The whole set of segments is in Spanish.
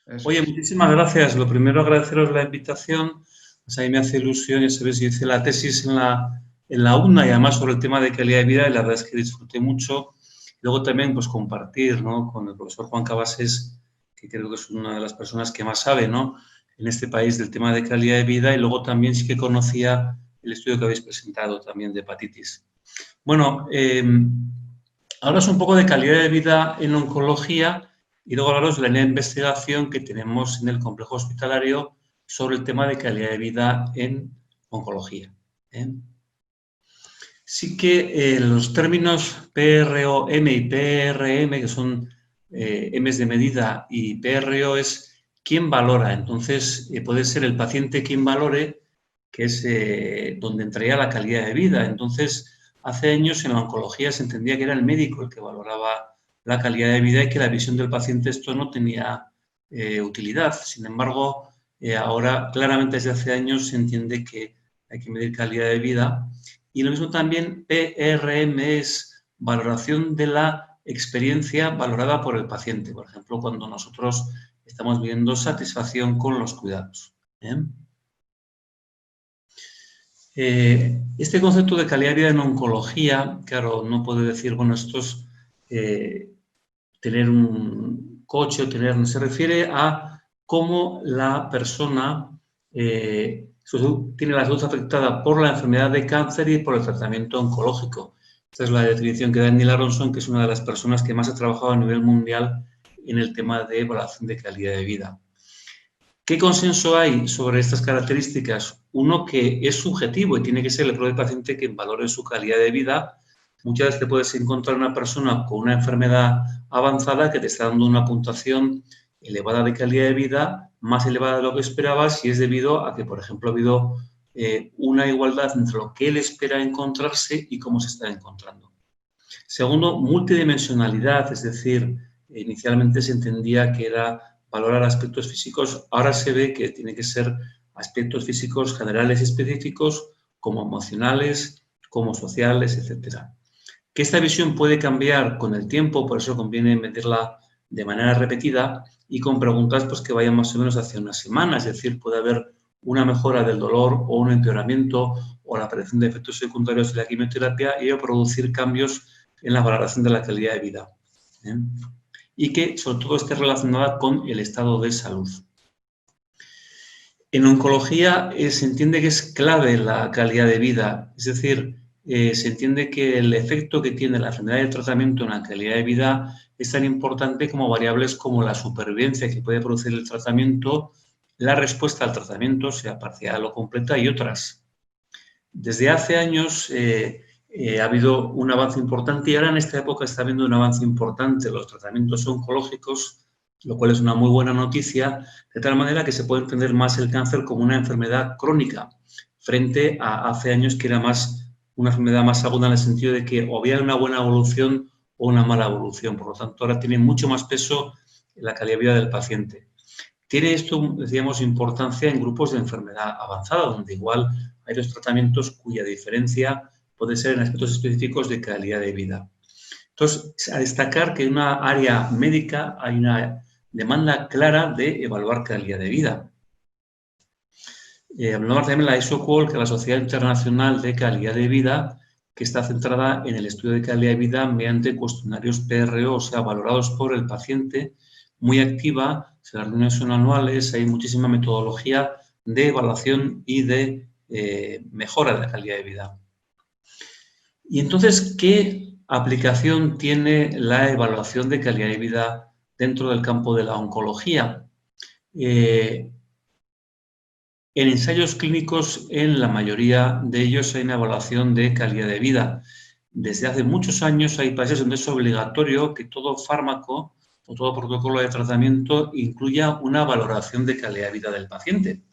Eso Oye, es. muchísimas gracias. Lo primero, agradeceros la invitación. Pues a mí me hace ilusión, ya sabéis, yo hice la tesis en la UNA y además sobre el tema de calidad de vida y la verdad es que disfruté mucho. Luego también, pues, compartir, ¿no?, con el profesor Juan Cabasés, que creo que es una de las personas que más sabe, ¿no?, en este país del tema de calidad de vida, y luego también sí que conocía el estudio que habéis presentado también de hepatitis. Bueno, ahora es un poco de calidad de vida en oncología y luego hablaros de la investigación que tenemos en el complejo hospitalario sobre el tema de calidad de vida en oncología. ¿eh? Sí que los términos PROM y PRM, que son M's de medida, y PRO es quién valora. Entonces, puede ser el paciente quien valore, que es donde entraría la calidad de vida. Entonces, hace años en la oncología se entendía que era el médico el que valoraba la calidad de vida y que la visión del paciente esto no tenía utilidad. Sin embargo, ahora claramente desde hace años se entiende que hay que medir calidad de vida. Y lo mismo también PRM es valoración de la experiencia valorada por el paciente. Por ejemplo, cuando nosotros estamos viendo satisfacción con los cuidados. Este concepto de calidad de vida en oncología, claro, no puedo decir, bueno, esto es tener un coche o tener, se refiere a cómo la persona tiene la salud afectada por la enfermedad de cáncer y por el tratamiento oncológico. Esta es la definición que da Neil Aronson, que es una de las personas que más ha trabajado a nivel mundial en el tema de evaluación de calidad de vida. ¿Qué consenso hay sobre estas características? Uno, que es subjetivo y tiene que ser el propio paciente quien valore su calidad de vida. Muchas veces te puedes encontrar una persona con una enfermedad avanzada que te está dando una puntuación elevada de calidad de vida, más elevada de lo que esperabas, y es debido a que, por ejemplo, ha habido una igualdad entre lo que él espera encontrarse y cómo se está encontrando. Segundo, multidimensionalidad, es decir, inicialmente se entendía que era valorar aspectos físicos, ahora se ve que tiene que ser aspectos físicos generales y específicos, como emocionales, como sociales, etcétera. Que esta visión puede cambiar con el tiempo, por eso conviene meterla de manera repetida y con preguntas pues, que vayan más o menos hacia una semana, es decir, puede haber una mejora del dolor o un empeoramiento o la aparición de efectos secundarios de la quimioterapia y ello producir cambios en la valoración de la calidad de vida. Y que sobre todo esté relacionada con el estado de salud. En oncología se entiende que es clave la calidad de vida, es decir, se entiende que el efecto que tiene la enfermedad y el tratamiento en la calidad de vida es tan importante como variables como la supervivencia que puede producir el tratamiento, la respuesta al tratamiento, sea parcial o completa, y otras. Desde hace años ha habido un avance importante y ahora en esta época está habiendo un avance importante en los tratamientos oncológicos, lo cual es una muy buena noticia, de tal manera que se puede entender más el cáncer como una enfermedad crónica, frente a hace años que era más una enfermedad más aguda en el sentido de que o había una buena evolución o una mala evolución. Por lo tanto, ahora tiene mucho más peso en la calidad de vida del paciente. Tiene esto, decíamos, importancia en grupos de enfermedad avanzada, donde igual hay dos tratamientos cuya diferencia puede ser en aspectos específicos de calidad de vida. Entonces, a destacar que en una área médica hay una demanda clara de evaluar calidad de vida. Hablamos también de la ISO-QOL, que es la Sociedad Internacional de Calidad de Vida, que está centrada en el estudio de calidad de vida mediante cuestionarios PRO, o sea, valorados por el paciente, muy activa. Las reuniones son anuales, hay muchísima metodología de evaluación y de mejora de la calidad de vida. Y entonces, ¿qué aplicación tiene la evaluación de calidad de vida dentro del campo de la oncología? En ensayos clínicos, en la mayoría de ellos hay una evaluación de calidad de vida. Desde hace muchos años hay países donde es obligatorio que todo fármaco o todo protocolo de tratamiento incluya una valoración de calidad de vida del paciente,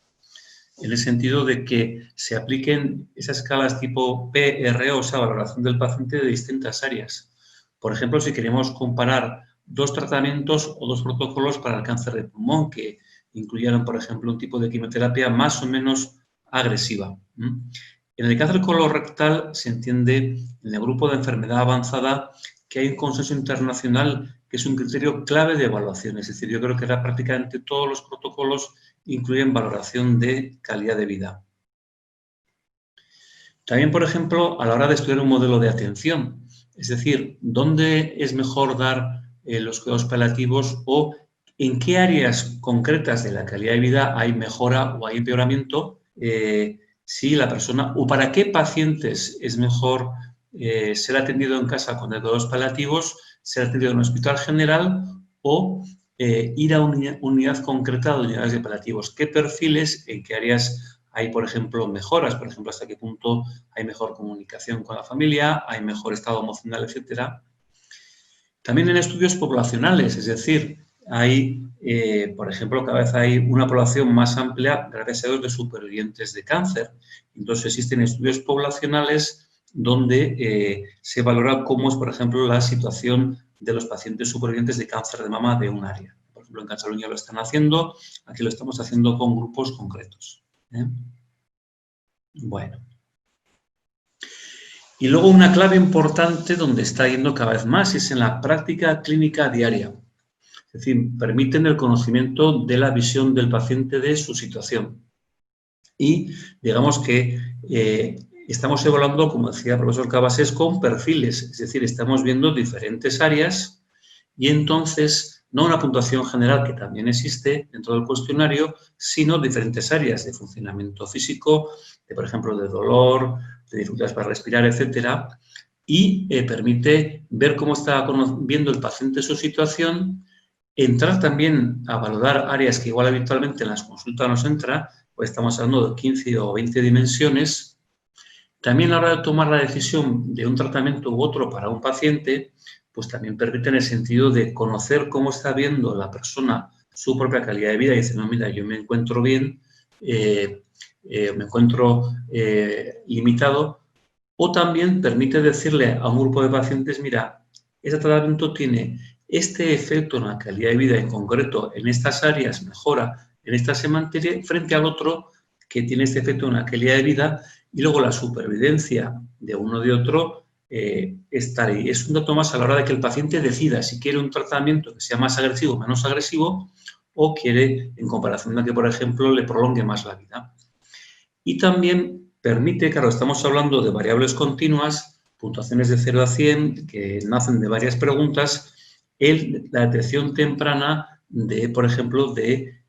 en el sentido de que se apliquen esas escalas tipo PRO, o sea, valoración del paciente de distintas áreas. Por ejemplo, si queremos comparar dos tratamientos o dos protocolos para el cáncer de pulmón que incluyeran, por ejemplo, un tipo de quimioterapia más o menos agresiva. En el cáncer colorectal se entiende, en el grupo de enfermedad avanzada, que hay un consenso internacional que es un criterio clave de evaluación. Es decir, yo creo que ahora prácticamente todos los protocolos incluyen valoración de calidad de vida. También, por ejemplo, a la hora de estudiar un modelo de atención, es decir, ¿dónde es mejor dar los cuidados paliativos o en qué áreas concretas de la calidad de vida hay mejora o hay empeoramiento? Si la persona o para qué pacientes es mejor ser atendido en casa con cuidados paliativos, ser atendido en un hospital general o ir a una unidad concreta de unidades de paliativos. ¿Qué perfiles, en qué áreas hay, por ejemplo, mejoras? Por ejemplo, hasta qué punto hay mejor comunicación con la familia, hay mejor estado emocional, etcétera. También en estudios poblacionales, es decir, hay, por ejemplo, cada vez hay una población más amplia, gracias a Dios, de supervivientes de cáncer. Entonces, existen estudios poblacionales donde se valora cómo es, por ejemplo, la situación de los pacientes supervivientes de cáncer de mama de un área. Por ejemplo, en Cataluña lo están haciendo, aquí lo estamos haciendo con grupos concretos. Bueno. Y luego una clave importante donde está yendo cada vez más es en la práctica clínica diaria. Es decir, permiten el conocimiento de la visión del paciente de su situación. Y digamos que estamos evaluando, como decía el profesor Cabasés, con perfiles. Es decir, estamos viendo diferentes áreas y entonces no una puntuación general que también existe dentro del cuestionario, sino diferentes áreas de funcionamiento físico, de, por ejemplo, de dolor, de dificultades para respirar, etcétera, y permite ver cómo está viendo el paciente su situación, entrar también a valorar áreas que igual habitualmente en las consultas nos entra, pues estamos hablando de 15 o 20 dimensiones. También a la hora de tomar la decisión de un tratamiento u otro para un paciente, pues también permite en el sentido de conocer cómo está viendo la persona su propia calidad de vida y dice, no, mira, yo me encuentro bien, me encuentro limitado, o también permite decirle a un grupo de pacientes, mira, este tratamiento tiene este efecto en la calidad de vida en concreto, en estas áreas mejora, en esta se mantiene, frente al otro que tiene este efecto en la calidad de vida y luego la supervivencia de uno de otro está ahí. Es un dato más a la hora de que el paciente decida si quiere un tratamiento que sea más agresivo o menos agresivo o quiere, en comparación a que, por ejemplo, le prolongue más la vida. Y también permite, claro, estamos hablando de variables continuas, puntuaciones de 0 a 100, que nacen de varias preguntas, la detección temprana de, por ejemplo, de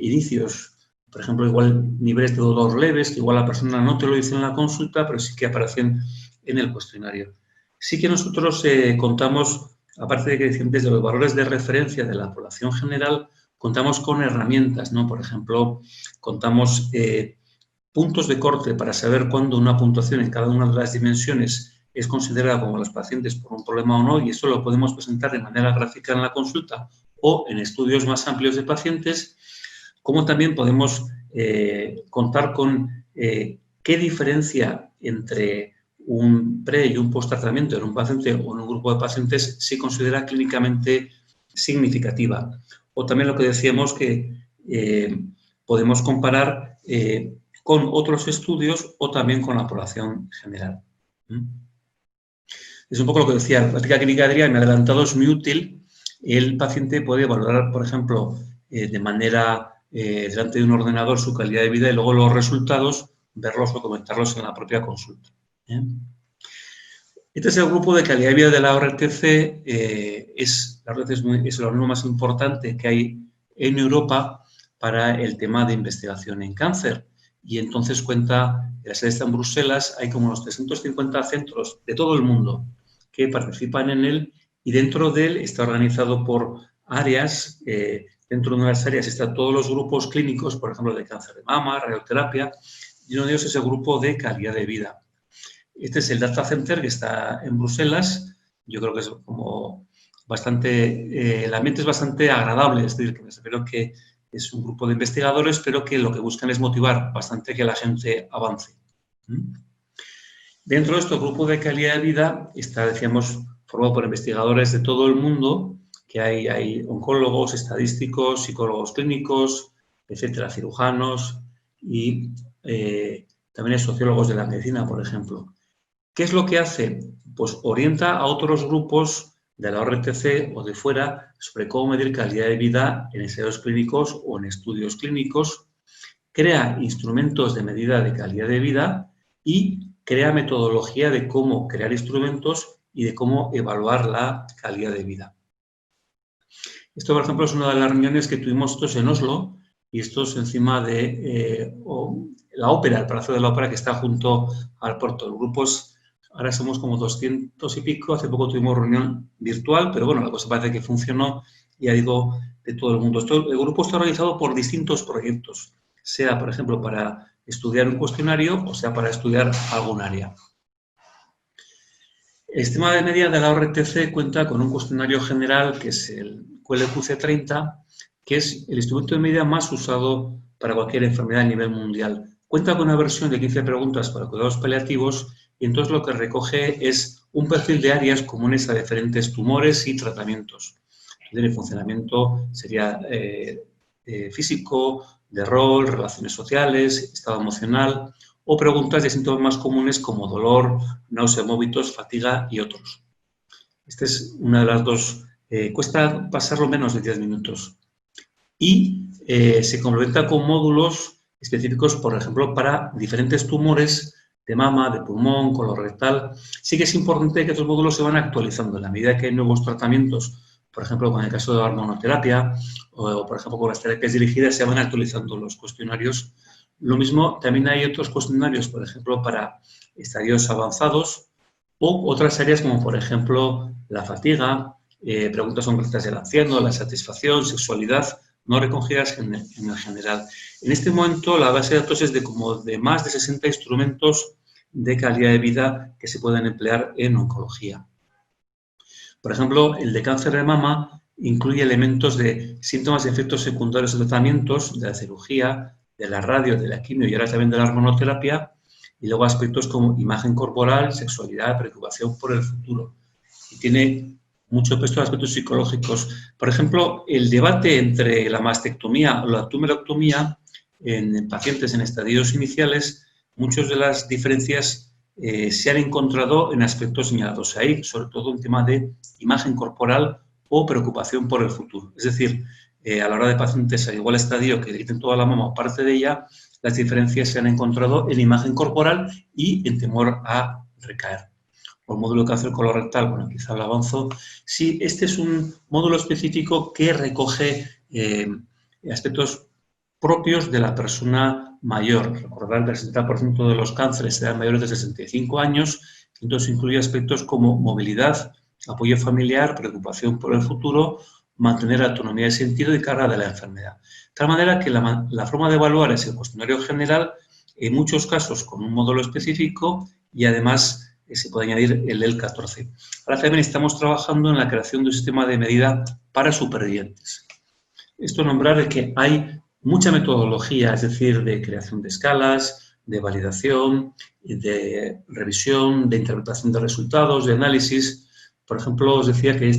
inicios. Por ejemplo, igual niveles de dolor leves, que igual la persona no te lo dice en la consulta, pero sí que aparecen en el cuestionario. Sí que nosotros contamos, aparte de que desde los valores de referencia de la población general, contamos con herramientas, ¿no? Por ejemplo, contamos puntos de corte para saber cuándo una puntuación en cada una de las dimensiones es considerada como los pacientes por un problema o no, y eso lo podemos presentar de manera gráfica en la consulta o en estudios más amplios de pacientes, como también podemos contar con qué diferencia entre un pre y un post-tratamiento en un paciente o en un grupo de pacientes se considera clínicamente significativa. O también lo que decíamos que podemos comparar con otros estudios o también con la población general. Es un poco lo que decía, la práctica clínica diaria, me he adelantado, es muy útil. El paciente puede valorar, por ejemplo, de manera delante de un ordenador su calidad de vida y luego los resultados, verlos o comentarlos en la propia consulta. Este es el grupo de calidad de vida de la ORTC, es el organismo más importante que hay en Europa para el tema de investigación en cáncer. Y entonces cuenta, la sede está en Bruselas, hay como unos 350 centros de todo el mundo que participan en él y dentro de él está organizado por áreas. Dentro de unas áreas están todos los grupos clínicos, por ejemplo, de cáncer de mama, radioterapia, y uno de ellos es el grupo de calidad de vida. Este es el Data Center que está en Bruselas. Yo creo que es como bastante, el ambiente es bastante agradable, es decir, que espero que es un grupo de investigadores, pero que lo que buscan es motivar bastante que la gente avance. Dentro de este grupo de calidad de vida está, decíamos, formado por investigadores de todo el mundo, que hay oncólogos, estadísticos, psicólogos clínicos, etcétera, cirujanos y también hay sociólogos de la medicina, por ejemplo. ¿Qué es lo que hace? Pues orienta a otros grupos de la ORTC o de fuera sobre cómo medir calidad de vida en ensayos clínicos o en estudios clínicos, crea instrumentos de medida de calidad de vida y crea metodología de cómo crear instrumentos y de cómo evaluar la calidad de vida. Esto, por ejemplo, es una de las reuniones que tuvimos nosotros en Oslo, y esto es encima de la ópera, el Palacio de la Ópera, que está junto al puerto. El grupo ahora somos como 200 y pico, hace poco tuvimos reunión virtual, pero bueno, la cosa parece que funcionó, ya digo, de todo el mundo. El grupo está organizado por distintos proyectos, sea, por ejemplo, para estudiar un cuestionario o sea para estudiar algún área. El sistema de medida de la ORTC cuenta con un cuestionario general, que es el QLQC30, que es el instrumento de medida más usado para cualquier enfermedad a nivel mundial. Cuenta con una versión de 15 preguntas para cuidados paliativos y entonces lo que recoge es un perfil de áreas comunes a diferentes tumores y tratamientos. El funcionamiento sería físico, de rol, relaciones sociales, estado emocional, o preguntas de síntomas más comunes como dolor, náuseas, vómitos, fatiga y otros. Esta es una de las dos. Cuesta pasarlo menos de 10 minutos. Y se complementa con módulos específicos, por ejemplo, para diferentes tumores de mama, de pulmón, colorectal. Sí que es importante que estos módulos se van actualizando en la medida que hay nuevos tratamientos, por ejemplo, con el caso de la hormonoterapia o, por ejemplo, con las terapias dirigidas, se van actualizando los cuestionarios. Lo mismo, también hay otros cuestionarios, por ejemplo, para estadios avanzados o otras áreas como, por ejemplo, la fatiga, preguntas concretas del anciano, la satisfacción, sexualidad, no recogidas en el general. En este momento, la base de datos es de más de 60 instrumentos de calidad de vida que se pueden emplear en oncología. Por ejemplo, el de cáncer de mama incluye elementos de síntomas y efectos secundarios de tratamientos, de la cirugía, de la radio, de la quimio y ahora también de la hormonoterapia, y luego aspectos como imagen corporal, sexualidad, preocupación por el futuro. Y tiene mucho peso en aspectos psicológicos. Por ejemplo, el debate entre la mastectomía o la tumerectomía en pacientes en estadios iniciales, muchas de las diferencias se han encontrado en aspectos señalados ahí, sobre todo un tema de imagen corporal o preocupación por el futuro. Es decir, a la hora de pacientes a igual estadio que quiten toda la mama o parte de ella, las diferencias se han encontrado en imagen corporal y en temor a recaer. O el módulo de cáncer colorectal, bueno, quizá lo avanzo. Sí, este es un módulo específico que recoge aspectos propios de la persona mayor. Recordar que el 60% de los cánceres serán mayores de 65 años, entonces incluye aspectos como movilidad, apoyo familiar, preocupación por el futuro, mantener autonomía de sentido y carga de la enfermedad. De tal manera que la forma de evaluar es el cuestionario general, en muchos casos con un módulo específico y además se puede añadir el EL14. Ahora también estamos trabajando en la creación de un sistema de medida para supervivientes. Esto nombrar que hay mucha metodología, es decir, de creación de escalas, de validación, de revisión, de interpretación de resultados, de análisis. Por ejemplo, os decía que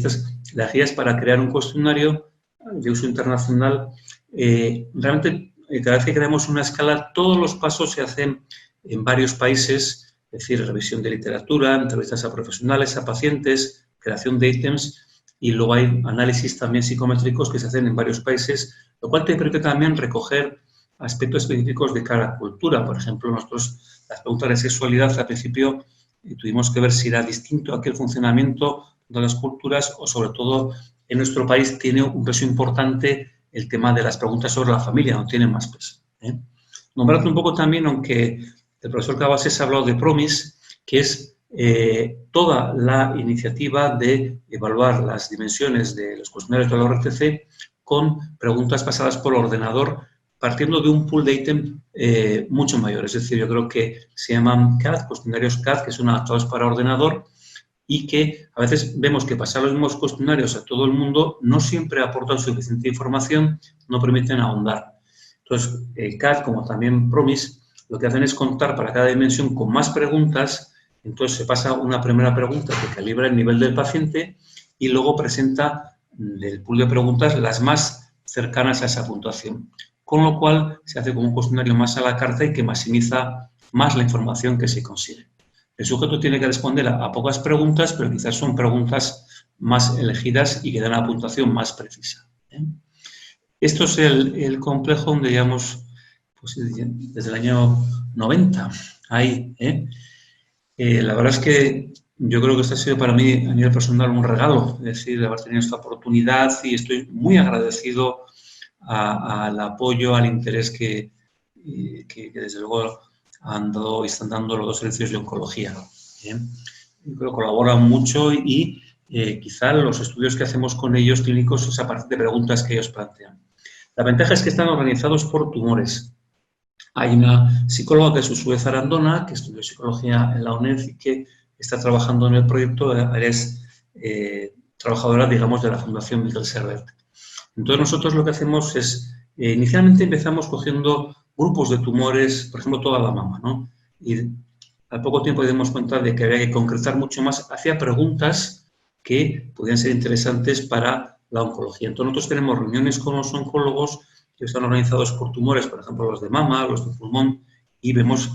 las guías para crear un cuestionario de uso internacional, realmente cada vez que creamos una escala, todos los pasos se hacen en varios países, es decir, revisión de literatura, entrevistas a profesionales, a pacientes, creación de ítems, y luego hay análisis también psicométricos que se hacen en varios países, lo cual te permite también recoger aspectos específicos de cada cultura. Por ejemplo, nosotros, las preguntas de sexualidad, al principio tuvimos que ver si era distinto aquel funcionamiento de las culturas o, sobre todo, en nuestro país tiene un peso importante el tema de las preguntas sobre la familia, no tiene más peso. Nombrarte un poco también, aunque el profesor Cabasés ha hablado de PROMIS, que es toda la iniciativa de evaluar las dimensiones de los cuestionarios de la ORTC con preguntas pasadas por ordenador, partiendo de un pool de ítem mucho mayor. Es decir, yo creo que se llaman CAD, cuestionarios CAD, que son adaptados para ordenador, y que a veces vemos que pasar los mismos cuestionarios a todo el mundo no siempre aportan suficiente información, no permiten ahondar. Entonces, CAD, como también PROMIS, lo que hacen es contar para cada dimensión con más preguntas. Entonces, se pasa una primera pregunta que calibra el nivel del paciente y luego presenta del pool de preguntas las más cercanas a esa puntuación. Con lo cual, se hace como un cuestionario más a la carta y que maximiza más la información que se consigue. El sujeto tiene que responder a pocas preguntas, pero quizás son preguntas más elegidas y que dan una puntuación más precisa. Esto es el complejo donde llevamos pues, desde el año 90, ahí. La verdad es que yo creo que esto ha sido para mí a nivel personal un regalo, es decir, haber tenido esta oportunidad y estoy muy agradecido al apoyo, al interés que desde luego han dado y están dando los dos servicios de oncología. Yo creo que colaboran mucho y quizá los estudios que hacemos con ellos clínicos es a partir de preguntas que ellos plantean. La ventaja es que están organizados por tumores. Hay una psicóloga que es Ursula Arandona, que estudió psicología en la UNED y que está trabajando en el proyecto, es trabajadora, digamos, de la Fundación Miquel Servet. Entonces, nosotros lo que hacemos es, inicialmente empezamos cogiendo grupos de tumores, por ejemplo, toda la mama, ¿no? Y al poco tiempo dimos cuenta de que había que concretar mucho más hacia preguntas que podían ser interesantes para la oncología. Entonces, nosotros tenemos reuniones con los oncólogos que están organizados por tumores, por ejemplo, los de mama, los de pulmón, y vemos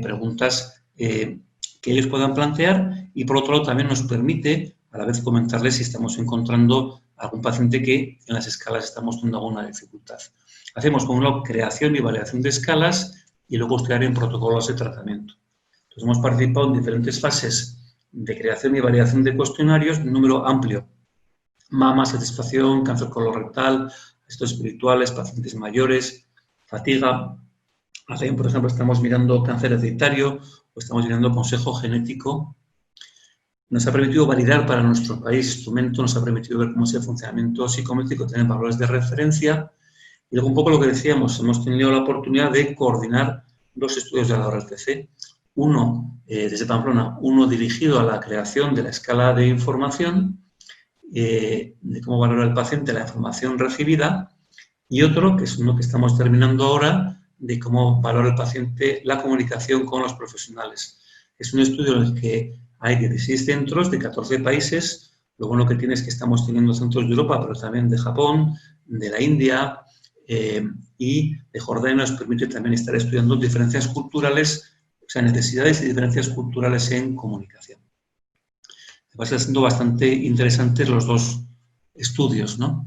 preguntas que ellos puedan plantear y, por otro lado, también nos permite a la vez comentarles si estamos encontrando algún paciente que en las escalas estamos teniendo alguna dificultad. Hacemos con una creación y variación de escalas y luego estudiar en protocolos de tratamiento. Entonces, hemos participado en diferentes fases de creación y variación de cuestionarios, un número amplio. Mama, satisfacción, cáncer colorectal, gestos espirituales, pacientes mayores, fatiga. También, por ejemplo, estamos mirando cáncer hereditario o estamos mirando consejo genético. Nos ha permitido validar para nuestro país instrumento, nos ha permitido ver cómo es el funcionamiento psicométrico, tener valores de referencia. Y luego un poco lo que decíamos, hemos tenido la oportunidad de coordinar dos estudios de la ORTC. Uno desde Pamplona, uno dirigido a la creación de la escala de información, de cómo valora el paciente la información recibida, y otro, que es uno que estamos terminando ahora, de cómo valora el paciente la comunicación con los profesionales. Es un estudio en el que hay 16 centros de 14 países. Lo bueno que tiene es que estamos teniendo centros de Europa, pero también de Japón, de la India y de Jordania. Nos permite también estar estudiando diferencias culturales, o sea, necesidades y diferencias culturales en comunicación. Va a ser siendo bastante interesantes los dos estudios, ¿no?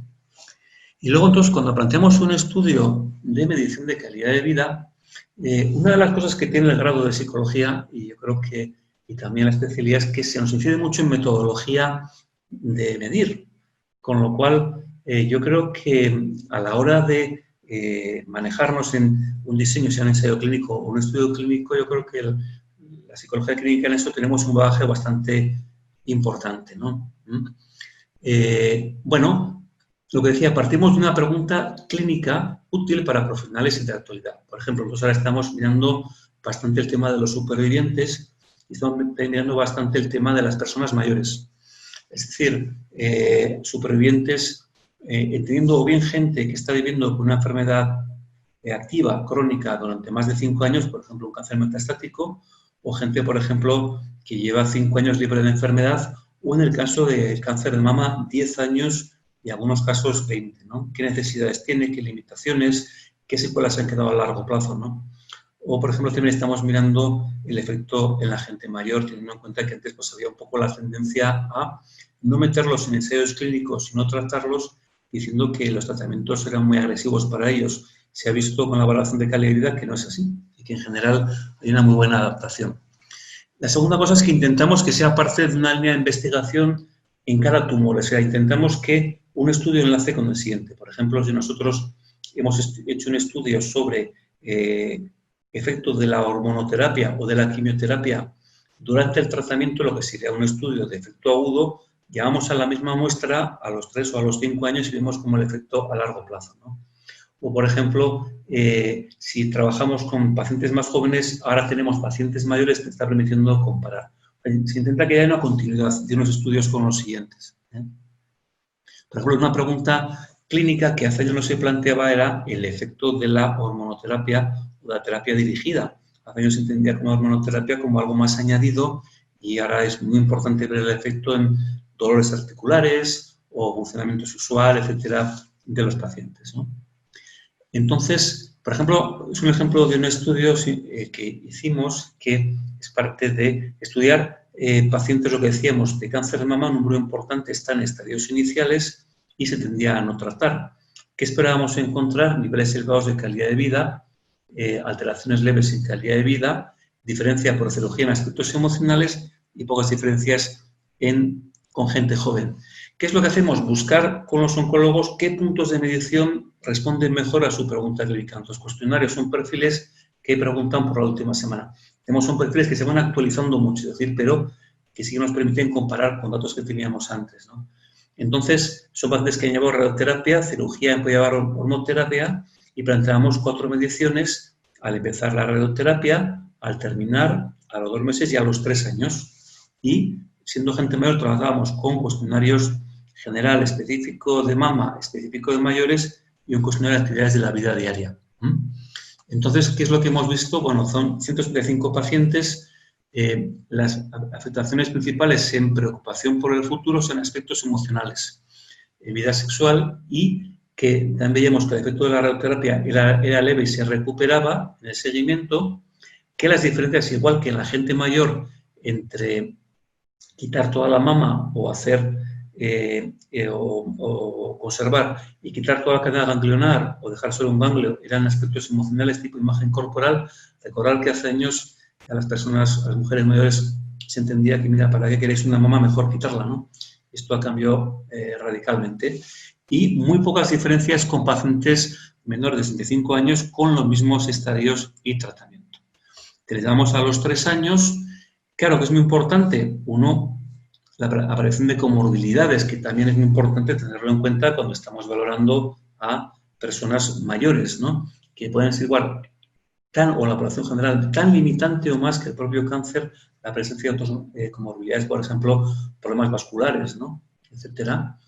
Y luego, entonces, cuando planteamos un estudio de medición de calidad de vida, una de las cosas que tiene el grado de psicología, y yo creo que y también la especialidad, es que se nos incide mucho en metodología de medir, con lo cual yo creo que a la hora de manejarnos en un diseño, sea un ensayo clínico o un estudio clínico, yo creo que la psicología clínica en esto tenemos un bagaje bastante importante, ¿no? Bueno, lo que decía, partimos de una pregunta clínica útil para profesionales de actualidad. Por ejemplo, nosotros ahora estamos mirando bastante el tema de los supervivientes y estamos mirando bastante el tema de las personas mayores. Es decir, supervivientes, entendiendo o bien gente que está viviendo con una enfermedad activa, crónica, durante más de 5 años, por ejemplo, un cáncer metastático, o gente, por ejemplo, que lleva 5 años libre de enfermedad, o en el caso del cáncer de mama, 10 años y en algunos casos 20, ¿no? ¿Qué necesidades tiene? ¿Qué limitaciones? ¿Qué secuelas han quedado a largo plazo, ¿no? O, por ejemplo, también estamos mirando el efecto en la gente mayor, teniendo en cuenta que antes pues, había un poco la tendencia a no meterlos en ensayos clínicos, sino tratarlos diciendo que los tratamientos eran muy agresivos para ellos. Se ha visto con la evaluación de calidad de vida que no es así y que en general hay una muy buena adaptación. La segunda cosa es que intentamos que sea parte de una línea de investigación en cada tumor. O sea, intentamos que un estudio enlace con el siguiente. Por ejemplo, si nosotros hemos hecho un estudio sobre efectos de la hormonoterapia o de la quimioterapia durante el tratamiento, lo que sería un estudio de efecto agudo, llevamos a la misma muestra a los 3 o a los 5 años y vemos como el efecto a largo plazo, ¿no? O, por ejemplo, si trabajamos con pacientes más jóvenes, ahora tenemos pacientes mayores que está permitiendo comparar. Se intenta que haya una continuidad de unos estudios con los siguientes. Por ejemplo, una pregunta clínica que hace años no se planteaba era el efecto de la hormonoterapia o la terapia dirigida. Hace años se entendía como hormonoterapia como algo más añadido y ahora es muy importante ver el efecto en dolores articulares o funcionamiento sexual, etcétera, de los pacientes, ¿no? Entonces, Por ejemplo, es un ejemplo de un estudio que hicimos que es parte de estudiar pacientes, lo que decíamos, de cáncer de mama. Un número importante está en estadios iniciales y se tendía a no tratar. ¿Qué esperábamos encontrar? Niveles elevados de calidad de vida, alteraciones leves en calidad de vida, diferencia por etiología en aspectos emocionales y pocas diferencias con gente joven. ¿Qué es lo que hacemos? Buscar con los oncólogos qué puntos de medición responden mejor a su pregunta clínica. Los cuestionarios son perfiles que preguntan por la última semana. Son perfiles que se van actualizando mucho, es decir, pero que sí nos permiten comparar con datos que teníamos antes, ¿no? Entonces, son pacientes que han llevado radioterapia, cirugía, puede llevar hormoterapia y planteamos 4 mediciones al empezar la radioterapia, al terminar, a los 2 meses y a los 3 años. Y siendo gente mayor, trabajábamos con cuestionarios general, específico de mama, específico de mayores y un cuestionario de actividades de la vida diaria. Entonces, ¿qué es lo que hemos visto? Bueno, son 175 pacientes. Las afectaciones principales en preocupación por el futuro son aspectos emocionales, vida sexual, y que también veíamos que el efecto de la radioterapia era leve y se recuperaba en el seguimiento, que las diferencias, igual que en la gente mayor, entre quitar toda la mama o hacer o conservar y quitar toda la cadena ganglionar o dejar solo un ganglio, eran aspectos emocionales tipo imagen corporal. Recordar que hace años a las personas, a las mujeres mayores, se entendía que, mira, ¿para qué queréis una mama? Mejor quitarla, ¿no? Esto ha cambiado radicalmente. Y muy pocas diferencias con pacientes menores de 65 años con los mismos estadios y tratamiento. Que les damos a los 3 años. Claro que es muy importante, uno, la aparición de comorbilidades, que también es muy importante tenerlo en cuenta cuando estamos valorando a personas mayores, ¿no? Que pueden ser igual, o la población general, tan limitante o más que el propio cáncer, la presencia de otras comorbilidades, por ejemplo, problemas vasculares, ¿no? Etcétera.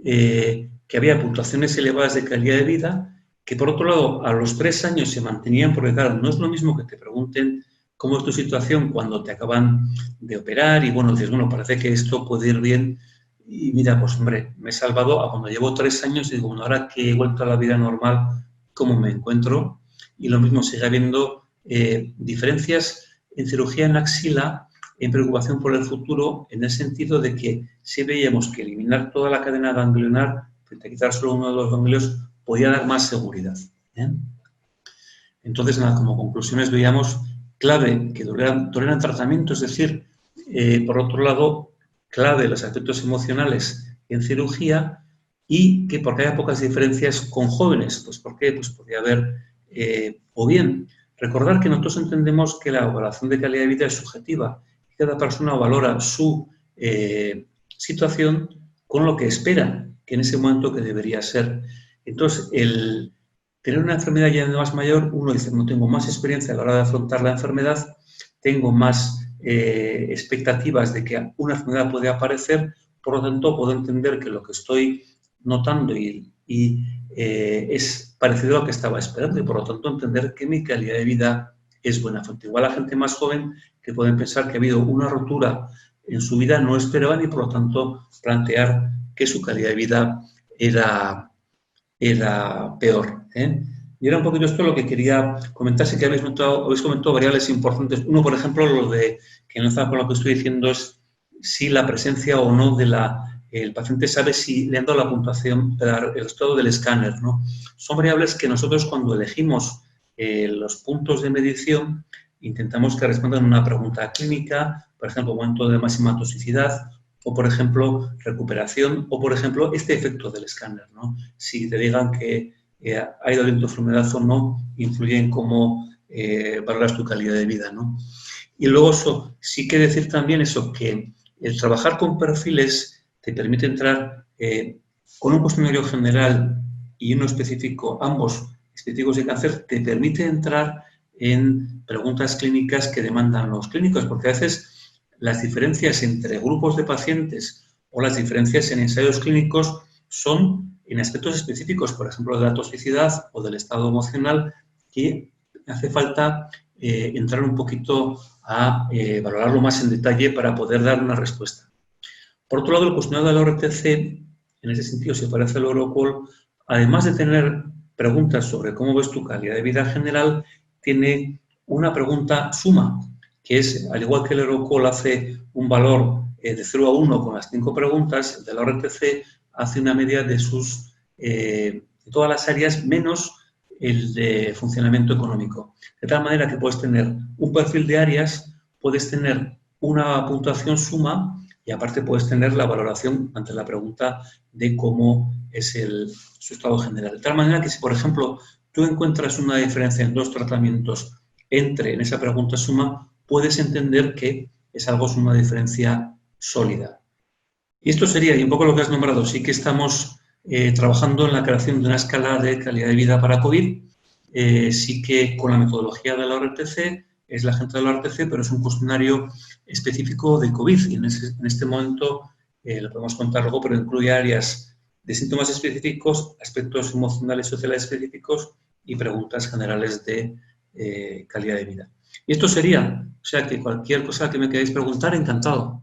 Que había puntuaciones elevadas de calidad de vida, que por otro lado a los 3 años se mantenían, porque claro, no es lo mismo que te pregunten cómo es tu situación cuando te acaban de operar y bueno, dices, bueno, parece que esto puede ir bien y mira, pues hombre, me he salvado a cuando llevo 3 años y digo, bueno, ahora que he vuelto a la vida normal, ¿cómo me encuentro? Y lo mismo, sigue habiendo diferencias en cirugía en la axila, en preocupación por el futuro, en el sentido de que si veíamos que eliminar toda la cadena ganglionar, frente a quitar solo uno de los ganglios, podía dar más seguridad. Entonces, nada, como conclusiones veíamos clave que toleraran tratamiento, es decir, por otro lado, clave los aspectos emocionales en cirugía y que porque haya pocas diferencias con jóvenes. Pues ¿por qué? Pues podría haber, o bien, recordar que nosotros entendemos que la evaluación de calidad de vida es subjetiva. Cada persona valora su situación con lo que espera, que en ese momento que debería ser. Entonces, el tener una enfermedad ya más mayor, uno dice, no tengo más experiencia a la hora de afrontar la enfermedad, tengo más expectativas de que una enfermedad puede aparecer, por lo tanto, puedo entender que lo que estoy notando es parecido a lo que estaba esperando y, por lo tanto, entender que mi calidad de vida es buena. Igual a gente más joven que pueden pensar que ha habido una rotura en su vida, no esperaban y, por lo tanto, plantear que su calidad de vida era peor. Y era un poquito esto lo que quería comentar. Sí que habéis comentado variables importantes. Uno, por ejemplo, lo de que enlaza con lo que estoy diciendo es si la presencia o no el paciente sabe si le han dado la puntuación, el estado del escáner, ¿no? Son variables que nosotros cuando elegimos los puntos de medición intentamos que respondan a una pregunta clínica, por ejemplo, momento de máxima toxicidad, o, por ejemplo, recuperación, o, por ejemplo, este efecto del escáner, ¿no? Si te digan que ha ido bien tu enfermedad o no, influye en cómo valoras tu calidad de vida, ¿no? Y luego eso, sí que decir también eso, que el trabajar con perfiles te permite entrar con un cuestionario general y uno específico, ambos específicos de cáncer, te permite entrar en preguntas clínicas que demandan los clínicos, porque a veces las diferencias entre grupos de pacientes o las diferencias en ensayos clínicos son en aspectos específicos, por ejemplo, de la toxicidad o del estado emocional, que hace falta entrar un poquito a valorarlo más en detalle para poder dar una respuesta. Por otro lado, el cuestionario de la ORTC, en ese sentido, se parece al Eurocall, además de tener preguntas sobre cómo ves tu calidad de vida general, tiene una pregunta suma, que es, al igual que el Eurocall hace un valor de 0 a 1 con las 5 preguntas, el de la RTC hace una media de de todas las áreas menos el de funcionamiento económico. De tal manera que puedes tener un perfil de áreas, puedes tener una puntuación suma y aparte puedes tener la valoración ante la pregunta de cómo es su estado general. De tal manera que si, por ejemplo, tú encuentras una diferencia en 2 tratamientos en esa pregunta suma, puedes entender que es una diferencia sólida. Y esto sería, y un poco lo que has nombrado, sí que estamos trabajando en la creación de una escala de calidad de vida para COVID, sí que con la metodología de la ORTC, es la gente de la ORTC, pero es un cuestionario específico de COVID y en este momento lo podemos contar luego, pero incluye áreas de síntomas específicos, aspectos emocionales y sociales específicos y preguntas generales de calidad de vida. Y esto sería, o sea, que cualquier cosa que me queráis preguntar, encantado.